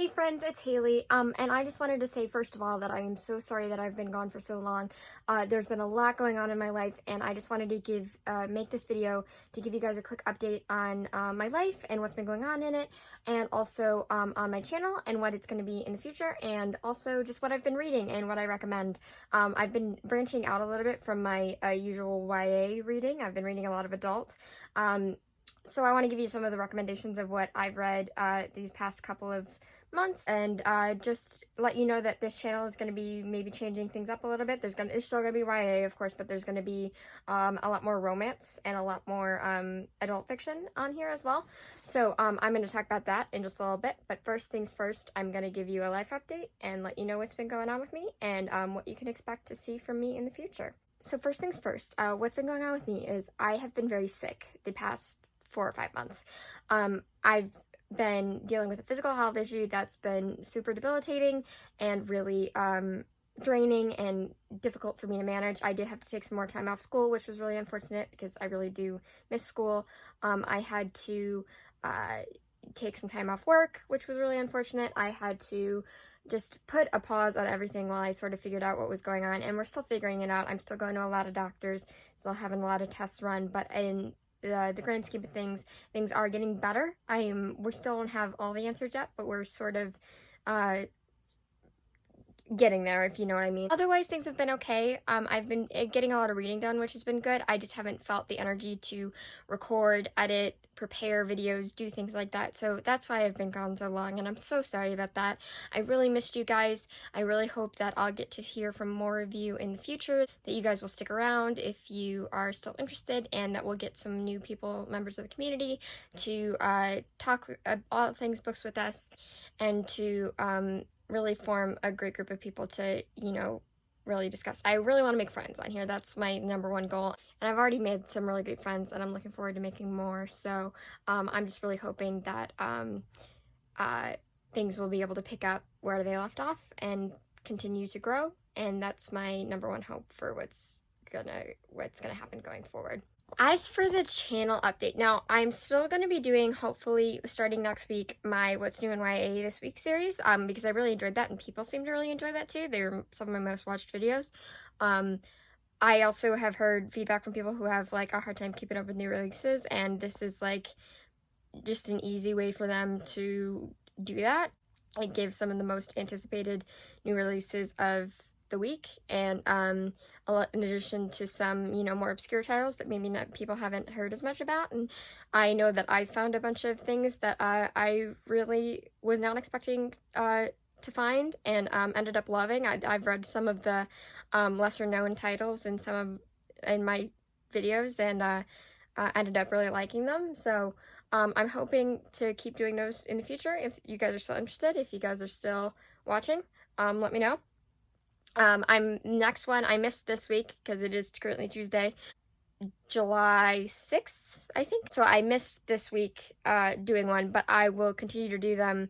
Hey friends, it's Haley, and I just wanted to say first of all that I am so sorry that I've been gone for so long. There's been a lot going on in my life, and I just wanted to make this video to give you guys a quick update on my life and what's been going on in it, and also on my channel and what it's going to be in the future, and also just what I've been reading and what I recommend. I've been branching out a little bit from my usual YA reading. I've been reading a lot of adult. So I want to give you some of the recommendations of what I've read these past couple of months, and just let you know that this channel is going to be maybe changing things up a little bit. It's still going to be YA, of course, but there's going to be a lot more romance and a lot more adult fiction on here as well. So I'm going to talk about that in just a little bit, but first things first, I'm going to give you a life update and let you know what's been going on with me and what you can expect to see from me in the future. So first things first, what's been going on with me is I have been very sick the past 4 or 5 months. I've been dealing with a physical health issue that's been super debilitating and really draining and difficult for me to manage. I did have to take some more time off school, which was really unfortunate because I really do miss school. I had to take some time off work, which was really unfortunate. I had to just put a pause on everything while I sort of figured out what was going on, and we're still figuring it out. I'm still going to a lot of doctors, still having a lot of tests run, but in the grand scheme of things are getting better. We still don't have all the answers yet, but we're sort of getting there, if you know what I mean. Otherwise, things have been okay. I've been getting a lot of reading done, which has been good. I just haven't felt the energy to record, edit, prepare videos, do things like that. So that's why I've been gone so long, and I'm so sorry about that. I really missed you guys. I really hope that I'll get to hear from more of you in the future, that you guys will stick around if you are still interested, and that we'll get some new people, members of the community, to talk all things books with us, and to really form a great group of people to, you know, really discuss. I really want to make friends on here. That's my #1 goal. And I've already made some really great friends, and I'm looking forward to making more. So I'm just really hoping that things will be able to pick up where they left off and continue to grow. And that's my #1 hope for what's gonna happen going forward. As for the channel update, now I'm still going to be doing, hopefully starting next week, my What's New in YA This Week series, because I really enjoyed that, and people seem to really enjoy that too. They were some of my most watched videos. I also have heard feedback from people who have like a hard time keeping up with new releases, and this is like just an easy way for them to do that. It gives some of the most anticipated new releases of the week, and in addition to some, you know, more obscure titles that maybe people haven't heard as much about. And I know that I found a bunch of things that I really was not expecting to find, and ended up loving. I've read some of the lesser known titles in my videos, and ended up really liking them. So I'm hoping to keep doing those in the future. If you guys are still interested, if you guys are still watching, let me know. Next one, I missed this week because it is currently Tuesday, July 6th, I think. So I missed this week doing one, but I will continue to do them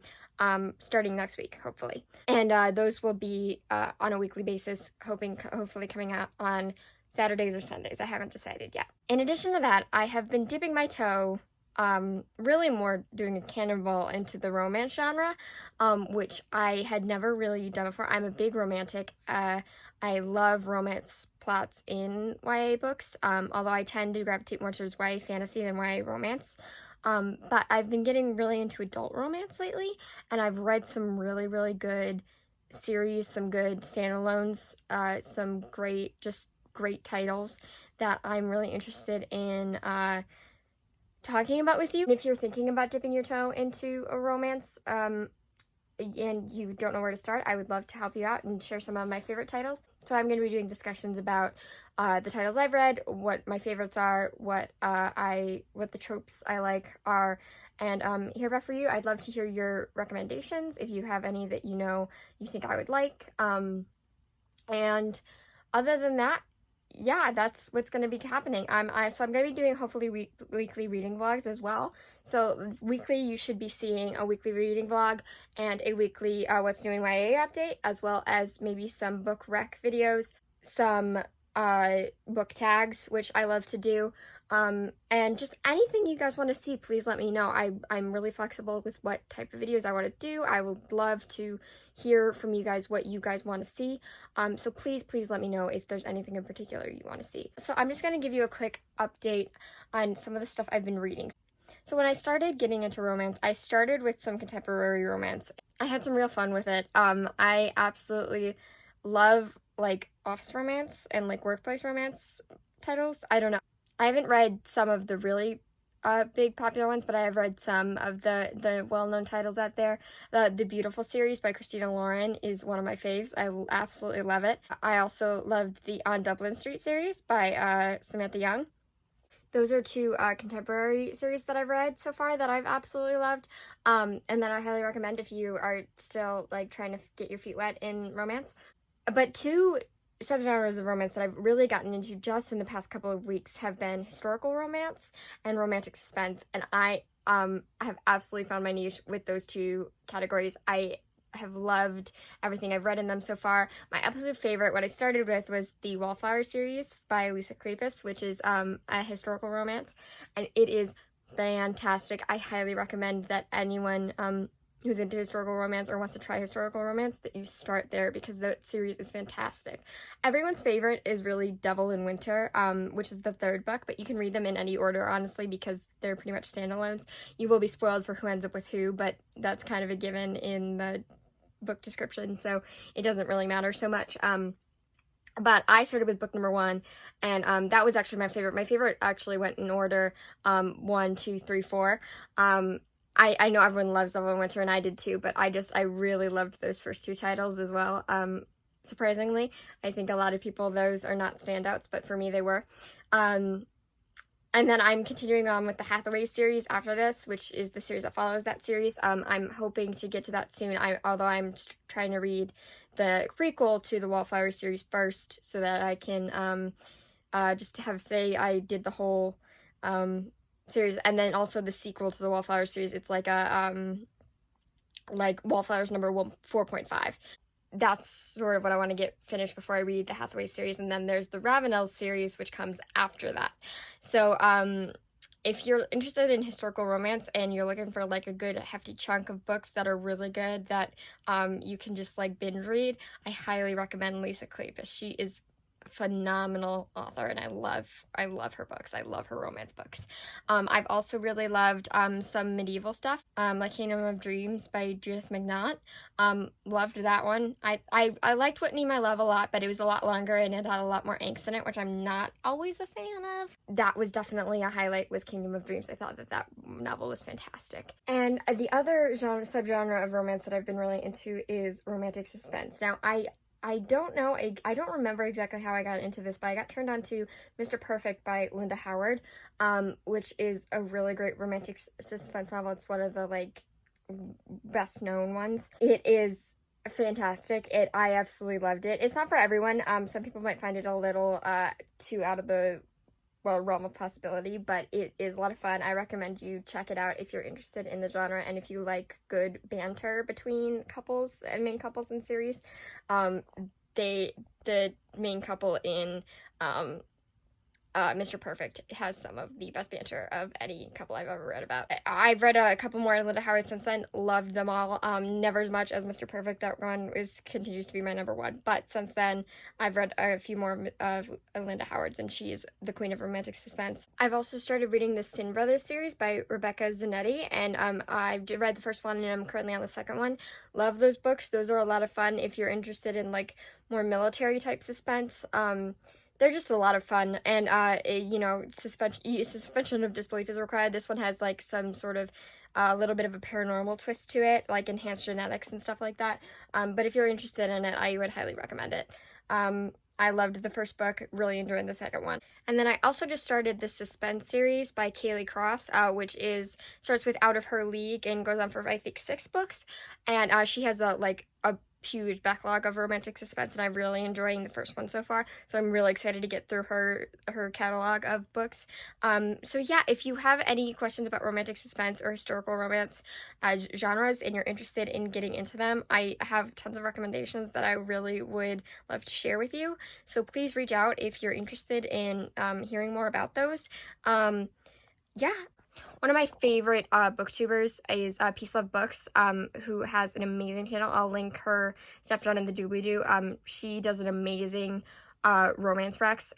starting next week, hopefully. And those will be on a weekly basis, hopefully coming out on Saturdays or Sundays. I haven't decided yet. In addition to that, I have been dipping my toe, really more doing a cannonball into the romance genre, which I had never really done before. I'm a big romantic. I love romance plots in YA books, although I tend to gravitate more towards YA fantasy than YA romance. But I've been getting really into adult romance lately, and I've read some really, really good series, some good standalones, some great titles that I'm really interested in talking about with you. If you're thinking about dipping your toe into a romance, and you don't know where to start, I would love to help you out and share some of my favorite titles. So I'm going to be doing discussions about the titles I've read, what my favorites are, what the tropes I like are, and hear back for you. I'd love to hear your recommendations if you have any that you think I would like. And other than that, yeah, that's what's going to be happening. So I'm going to be doing hopefully weekly reading vlogs as well. So weekly, you should be seeing a weekly reading vlog and a weekly What's New in YA update, as well as maybe some book rec videos, some book tags, which I love to do, And just anything you guys want to see, please let me know. I'm really flexible with what type of videos I want to do. I would love to hear from you guys what you guys want to see. So please let me know if there's anything in particular you want to see. So I'm just going to give you a quick update on some of the stuff I've been reading. So when I started getting into romance, I started with some contemporary romance. I had some real fun with it. I absolutely love like office romance and like workplace romance titles. I don't know. I haven't read some of the really big popular ones, but I have read some of the well-known titles out there. The Beautiful series by Christina is one of my faves. I absolutely love it. I also loved the On Dublin Street series by Samantha. Those are two contemporary series that I've read so far that I've absolutely loved, and that I highly recommend if you are still like trying to get your feet wet in romance. But two subgenres of romance that I've really gotten into just in the past couple of weeks have been historical romance and romantic suspense, and I have absolutely found my niche with those two categories. I have loved everything I've read in them so far. My absolute favorite, what I started with, was the Wallflowers series by Kleypas, which is a historical romance, and it is fantastic. I highly recommend that anyone who's into historical romance or wants to try historical romance, that you start there, because the series is fantastic. Everyone's favorite is really Devil in Winter, which is the third book, but you can read them in any order, honestly, because they're pretty much standalones. You will be spoiled for who ends up with who, but that's kind of a given in the book description, so it doesn't really matter so much. But I started with book number 1, and that was actually my favorite. My favorite actually went in order 1, 2, 3, 4. I know everyone loves Devil in Winter, and I did too, but I really loved those first two titles as well. Surprisingly, I think a lot of people, those are not standouts, but for me they were. And then I'm continuing on with the Hathaway series after this, which is the series that follows that series. I'm hoping to get to that soon, although I'm trying to read the prequel to the Wallflowers series first, so that I can just say I did the whole series, and then also the sequel to the Wallflowers series. It's like a like Wallflowers number 4.5. That's sort of what I want to get finished before I read the Hathaway series, and then there's the Ravenel series, which comes after that. So if you're interested in historical romance and you're looking for like a good hefty chunk of books that are really good that you can just like binge read, I highly recommend Kleypas. She is phenomenal author, and I love her books. I love her romance books. I've also really loved some medieval stuff, like Kingdom of Dreams by Judith McNaught. Loved that one. I liked Whitney My Love a lot, but it was a lot longer and it had a lot more angst in it, which I'm not always a fan of. That was definitely a highlight, was Kingdom of Dreams. I thought that novel was fantastic. And the other subgenre of romance that I've been really into is romantic suspense. Now, I don't know, I don't remember exactly how I got into this, but I got turned on to Mr. Perfect by Linda Howard, which is a really great romantic suspense novel. It's one of the, like, best known ones. It is fantastic. I absolutely loved it. It's not for everyone. Some people might find it a little too out of the realm of possibility, but it is a lot of fun. I recommend you check it out if you're interested in the genre, and if you like good banter between couples and main couples in series. The main couple in Mr. Perfect has some of the best banter of any couple I've ever read about. I've read a couple more Linda Howard since then, loved them all. Never as much as Mr. Perfect. That run continues to be my number 1, but since then I've read a few more of Linda Howard's, and she's the queen of romantic suspense. I've also started reading the Sin Brothers series by Rebecca Zanetti, and I've read the first one and I'm currently on the second one. Love those books. Those are a lot of fun if you're interested in like more military type suspense. They're just a lot of fun, and you know, suspension of disbelief is required. This one has like some sort of a little bit of a paranormal twist to it, like enhanced genetics and stuff like that. But if you're interested in it, I would highly recommend it. I loved the first book, really enjoyed the second one. And then I also just started the Suspense series by Kaylea, which starts with Out of Her League and goes on for, I think, 6 books. And she has a huge backlog of romantic suspense, and I'm really enjoying the first one so far, so I'm really excited to get through her catalog of books. So yeah, if you have any questions about romantic suspense or historical romance as genres and you're interested in getting into them, I have tons of recommendations that I really would love to share with you, so please reach out if you're interested in hearing more about those. Yeah. One of my favorite booktubers is Peace Love Books, who has an amazing channel. I'll link her stuff down in the doobly-doo. She does an amazing romance recs,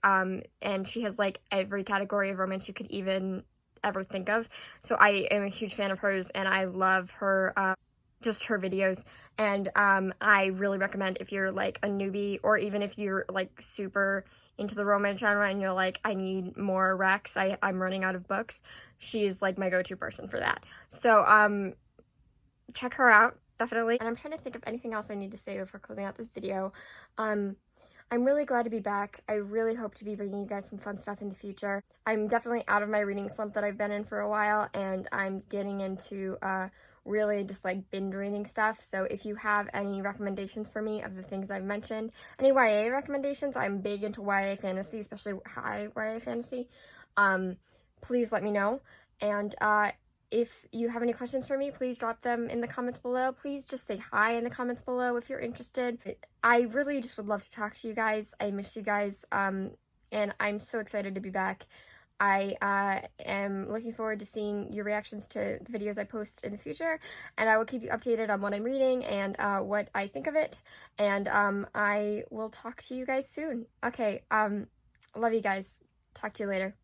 and she has like every category of romance you could even ever think of. So I am a huge fan of hers, and I love her, just her videos. And I really recommend, if you're like a newbie, or even if you're like super into the romance genre and you're like, I need more recs, I'm running out of books, she's like my go-to person for that. So check her out, definitely. And I'm trying to think of anything else I need to say before closing out this video. I'm really glad to be back. I really hope to be bringing you guys some fun stuff in the future. I'm definitely out of my reading slump that I've been in for a while, and I'm getting into really just like binge reading stuff. So if you have any recommendations for me of the things I've mentioned, any YA recommendations, I'm big into YA fantasy, especially high YA fantasy, please let me know. And if you have any questions for me, please drop them in the comments below. Please just say hi in the comments below if you're interested. I really just would love to talk to you guys. I miss you guys, and I'm so excited to be back. I am looking forward to seeing your reactions to the videos I post in the future, and I will keep you updated on what I'm reading and what I think of it, and I will talk to you guys soon. Okay, love you guys. Talk to you later.